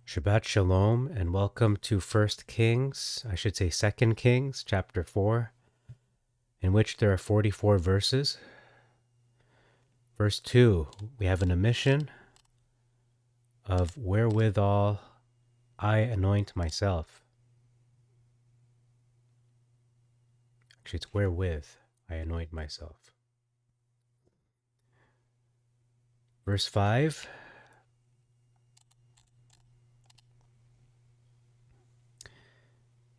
Shabbat Shalom and welcome to First Kings, I should say Second Kings, chapter 4, in which there are 44 verses. Verse 2, we have an omission of wherewithal I anoint myself. Actually, it's wherewith I anoint myself. Verse 5,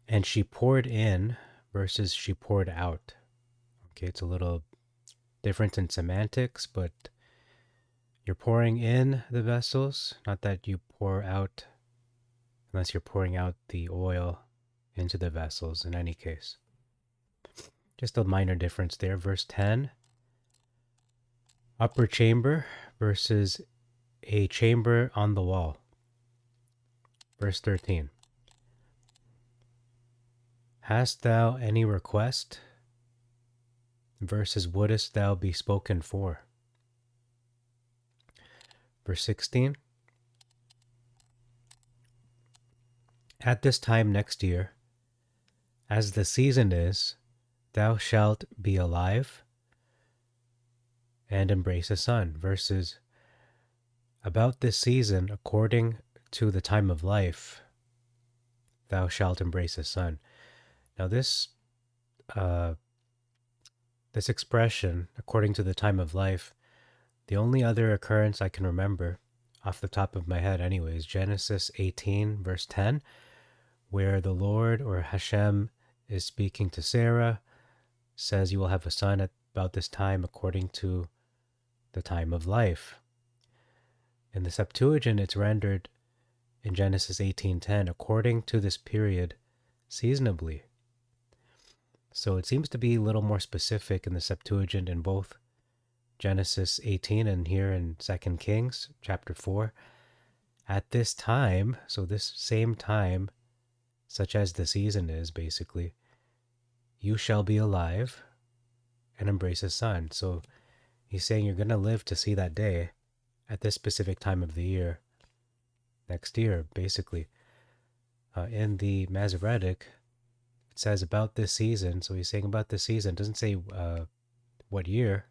and she poured in versus she poured out. Okay, it's a little different in semantics, but you're pouring in the vessels, not that you pour out, unless you're pouring out the oil into the vessels in any case. Just a minor difference there. Verse 10, upper chamber versus a chamber on the wall. Verse 13, hast thou any request versus wouldest thou be spoken for? Verse 16, at this time next year, as the season is, thou shalt be alive and embrace a son, versus about this season, according to the time of life, thou shalt embrace a son. Now this this expression, according to the time of life, the only other occurrence I can remember off the top of my head anyway is Genesis 18 verse 10, where the Lord or Hashem is speaking to Sarah, says you will have a son at about this time according to the time of life. In the Septuagint, it's rendered in Genesis 18:10, according to this period, seasonably. So it seems to be a little more specific in the Septuagint in both Genesis 18 and here in 2 Kings chapter 4. At this time, so this same time, such as the season is basically, you shall be alive and embrace a son. So he's saying you're going to live to see that day at this specific time of the year, next year, basically. In the Masoretic, it says about this season. So he's saying about this season. It doesn't say what year.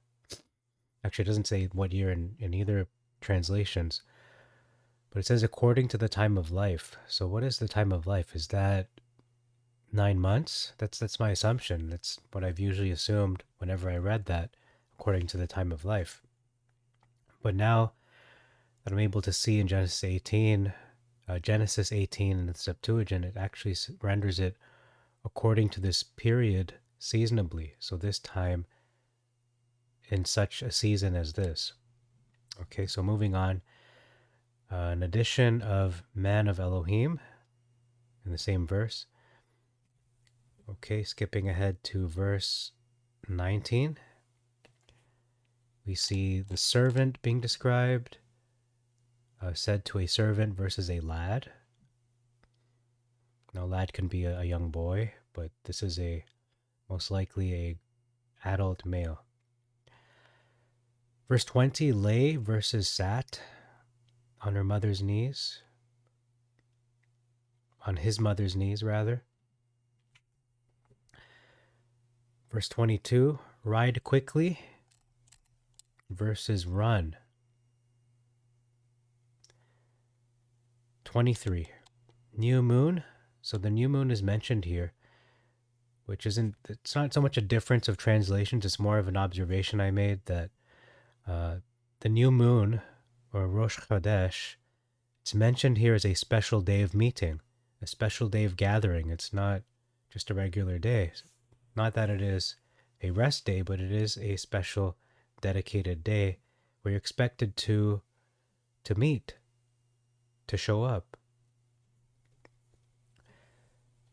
Actually, it doesn't say what year in either translations. But it says according to the time of life. So what is the time of life? Is that 9 months? That's my assumption. That's what I've usually assumed whenever I read that, according to the time of life. But now that I'm able to see in Genesis 18 in the Septuagint, it actually renders it according to this period seasonably. So this time in such a season as this. Okay, so moving on. An addition of man of Elohim in the same verse. Okay, skipping ahead to verse 19. We see the servant being described, said to a servant versus a lad. Now, lad can be a young boy, but this is most likely a adult male. Verse 20, lay versus sat on her mother's knees, on his mother's knees rather. Verse 22, ride quickly versus run. 23, new moon. So the new moon is mentioned here, which it's not so much a difference of translations, it's more of an observation I made that the new moon, or Rosh Chodesh, it's mentioned here as a special day of meeting, a special day of gathering. It's not just a regular day. Not that it is a rest day, but it is a special dedicated day where you're expected to meet, to show up.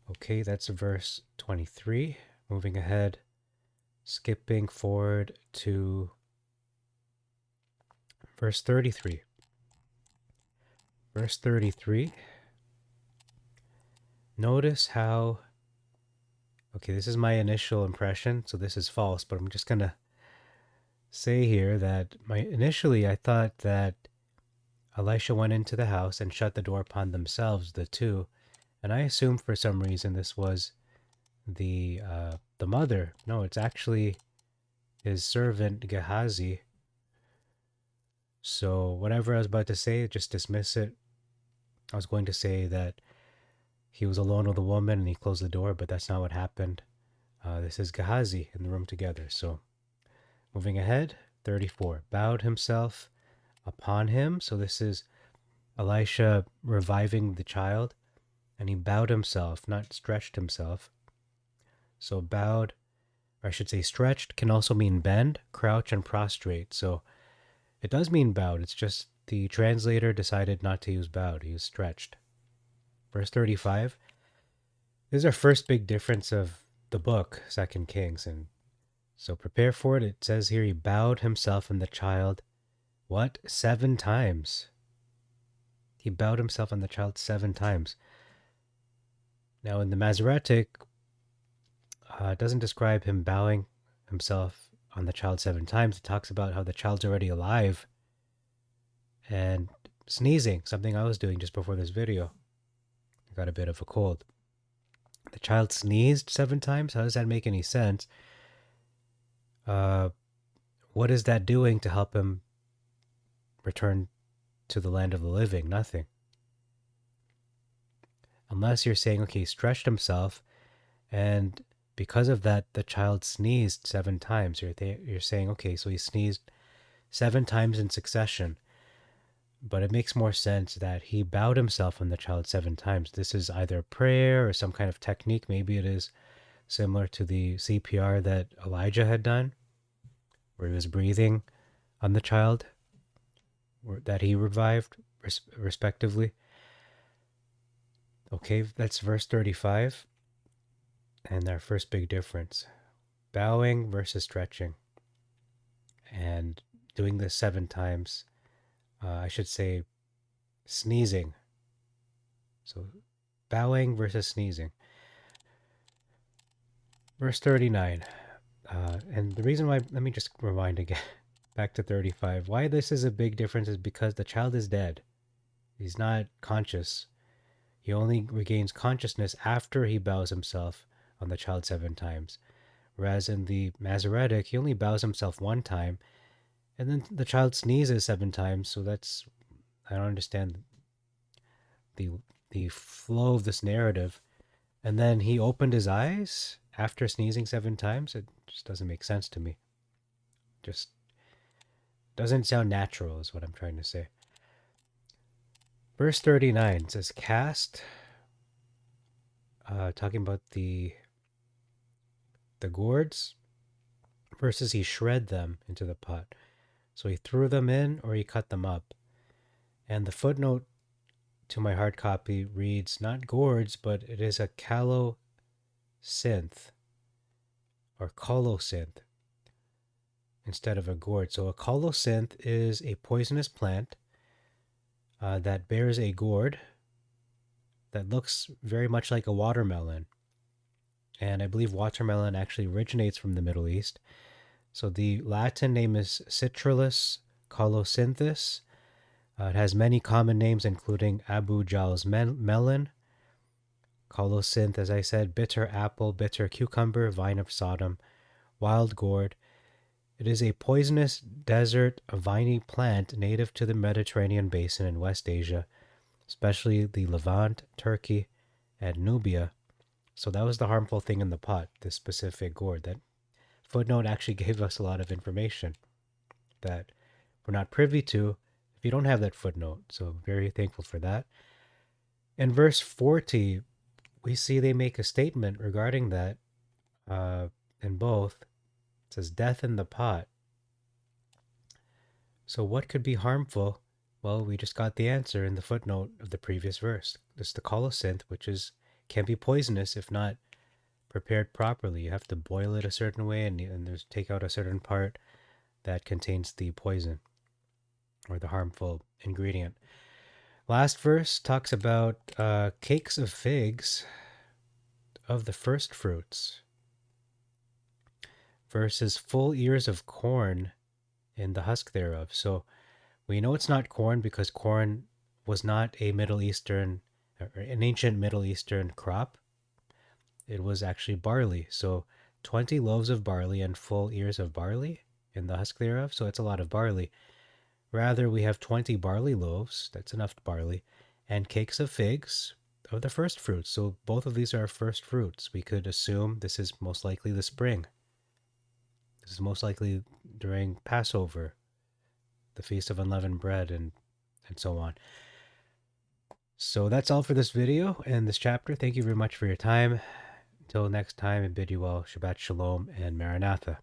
Okay, that's verse 23. Moving ahead, skipping forward to verse 33. Verse 33. Notice how, okay, this is my initial impression, so this is false, but I'm just going to say here that initially I thought that Elisha went into the house and shut the door upon themselves, the two. And I assumed for some reason this was the mother. No, it's actually his servant Gehazi. So whatever I was about to say, just dismiss it. I was going to say that he was alone with a woman and he closed the door, but that's not what happened. This is Gehazi in the room together. So moving ahead, 34. Bowed himself upon him. So this is Elisha reviving the child. And he bowed himself, not stretched himself. So bowed, or I should say stretched, can also mean bend, crouch, and prostrate. So it does mean bowed. It's just the translator decided not to use bowed. He used stretched. Verse 35. This is our first big difference of the book, 2 Kings. And so prepare for it. It says here he bowed himself and the child, what? 7 times. He bowed himself and the child 7 times. Now in the Masoretic, it doesn't describe him bowing himself on the child 7 times. It talks about how the child's already alive and sneezing, something I was doing just before this video. I got a bit of a cold. The child sneezed 7 times? How does that make any sense? What is that doing to help him return to the land of the living? Nothing. Unless you're saying, okay, he stretched himself, and because of that, the child sneezed 7 times. You're saying, okay, so he sneezed 7 times in succession. But it makes more sense that he bowed himself on the child 7 times. This is either prayer or some kind of technique. Maybe it is similar to the CPR that Elijah had done, where he was breathing on the child that he revived, respectively. Okay, that's verse 35. And our first big difference. Bowing versus stretching. And doing this 7 times. I should say sneezing. So bowing versus sneezing. Verse 39. And the reason why, let me just rewind again, back to 35. Why this is a big difference is because the child is dead. He's not conscious. He only regains consciousness after he bows himself on the child 7 times. Whereas in the Masoretic, he only bows himself 1 time, and then the child sneezes 7 times. So that's, I don't understand the the flow of this narrative. And then he opened his eyes after sneezing 7 times. It just doesn't make sense to me. Just doesn't sound natural, is what I'm trying to say. Verse 39 says, cast, talking about the gourds, versus he shred them into the pot. So he threw them in or he cut them up. And the footnote to my hard copy reads not gourds, but it is a calosynth or colocynth instead of a gourd. So a colocynth is a poisonous plant that bears a gourd that looks very much like a watermelon. And I believe watermelon actually originates from the Middle East. So the Latin name is Citrullus colocynthus. It has many common names, including Abu Jal's melon, colocynth, as I said, bitter apple, bitter cucumber, vine of Sodom, wild gourd. It is a poisonous desert viney plant native to the Mediterranean basin in West Asia, especially the Levant, Turkey, and Nubia. So that was the harmful thing in the pot, this specific gourd. That footnote actually gave us a lot of information that we're not privy to if you don't have that footnote. So very thankful for that. In verse 40, we see they make a statement regarding that in both. It says, death in the pot. So what could be harmful? Well, we just got the answer in the footnote of the previous verse. This is the colocynth, which can be poisonous if not prepared properly. You have to boil it a certain way and there's take out a certain part that contains the poison or the harmful ingredient. Last verse talks about cakes of figs of the first fruits versus full ears of corn in the husk thereof. So We know it's not corn because corn was not a Middle Eastern or an ancient Middle Eastern crop. It was actually barley. So 20 loaves of barley and full ears of barley in the husk thereof. So it's a lot of barley. Rather, we have 20 barley loaves, that's enough barley, and cakes of figs of the first fruits. So both of these are first fruits. We could assume this is most likely the spring. This is most likely during Passover, the Feast of Unleavened Bread, and so on. So that's all for this video and this chapter. Thank you very much for your time. Until next time, I bid you all Shabbat Shalom and Maranatha.